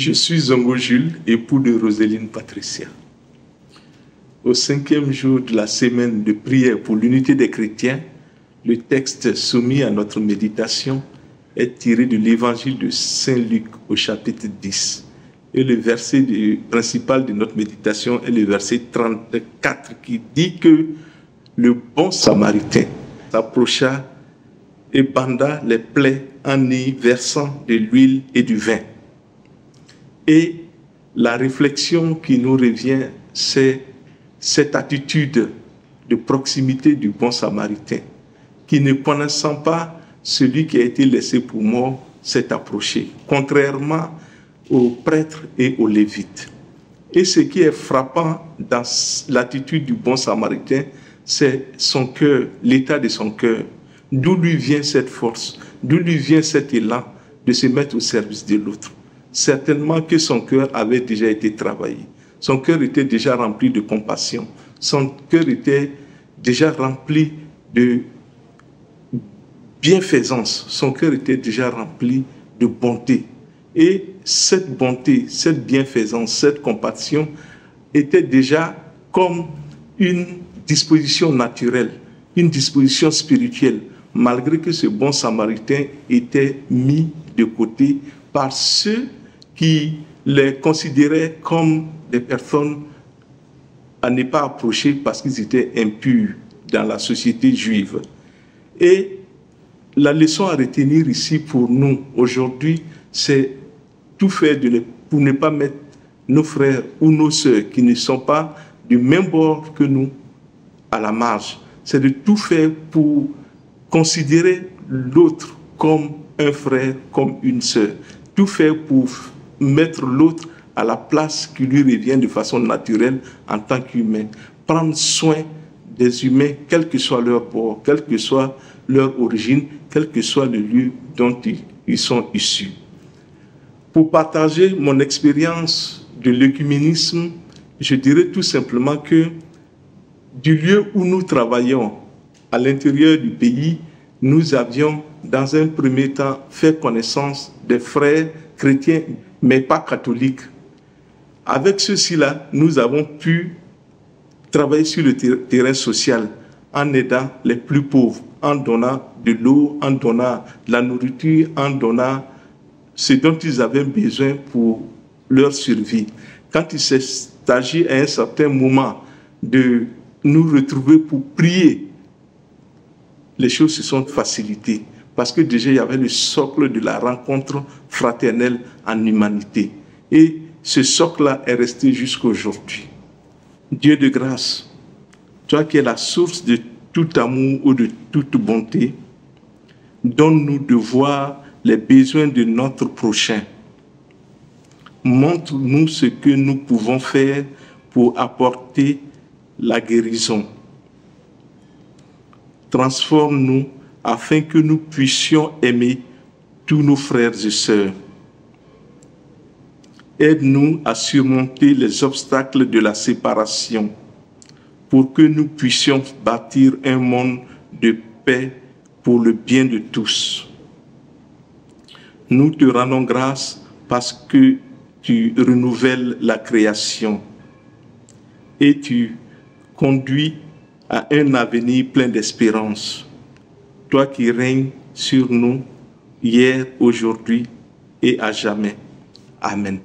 Je suis Zongo Jules, époux de Roseline Patricia. Au 5e jour de la semaine de prière pour l'unité des chrétiens, le texte soumis à notre méditation est tiré de l'évangile de Saint Luc au chapitre 10. Et le verset principal de notre méditation est le verset 34 qui dit que le bon samaritain s'approcha et banda les plaies en y versant de l'huile et du vin. Et la réflexion qui nous revient, c'est cette attitude de proximité du bon samaritain, qui ne connaissant pas celui qui a été laissé pour mort, s'est approché, contrairement aux prêtres et aux lévites. Et ce qui est frappant dans l'attitude du bon samaritain, c'est son cœur, l'état de son cœur. D'où lui vient cette force, d'où lui vient cet élan de se mettre au service de l'autre. Certainement que son cœur avait déjà été travaillé. Son cœur était déjà rempli de compassion. Son cœur était déjà rempli de bienfaisance. Son cœur était déjà rempli de bonté. Et cette bonté, cette bienfaisance, cette compassion était déjà comme une disposition naturelle, une disposition spirituelle, malgré que ce bon samaritain était mis de côté par ceux qui les considéraient comme des personnes à ne pas approcher parce qu'ils étaient impurs dans la société juive. Et la leçon à retenir ici pour nous aujourd'hui, c'est tout faire pour ne pas mettre nos frères ou nos sœurs qui ne sont pas du même bord que nous à la marge. C'est de tout faire pour considérer l'autre comme un frère, comme une sœur. Tout faire pour mettre l'autre à la place qui lui revient de façon naturelle en tant qu'humain. Prendre soin des humains, quel que soit leur bord, quelle que soit leur origine, quel que soit le lieu dont ils sont issus. Pour partager mon expérience de l'œcuménisme, je dirais tout simplement que du lieu où nous travaillons, à l'intérieur du pays, nous avions dans un premier temps fait connaissance des frères chrétiens, mais pas catholiques. Avec ceux-ci-là, nous avons pu travailler sur le terrain social en aidant les plus pauvres, en donnant de l'eau, en donnant de la nourriture, en donnant ce dont ils avaient besoin pour leur survie. Quand il s'est agi à un certain moment de nous retrouver pour prier, les choses se sont facilitées parce que déjà il y avait le socle de la rencontre fraternelle en humanité. Et ce socle-là est resté jusqu'à aujourd'hui. Dieu de grâce, toi qui es la source de tout amour ou de toute bonté, donne-nous de voir les besoins de notre prochain. Montre-nous ce que nous pouvons faire pour apporter la guérison. Transforme-nous afin que nous puissions aimer tous nos frères et sœurs. Aide-nous à surmonter les obstacles de la séparation pour que nous puissions bâtir un monde de paix pour le bien de tous. Nous te rendons grâce parce que tu renouvelles la création et tu conduis à un avenir plein d'espérance. Toi qui règnes sur nous hier, aujourd'hui et à jamais. Amen.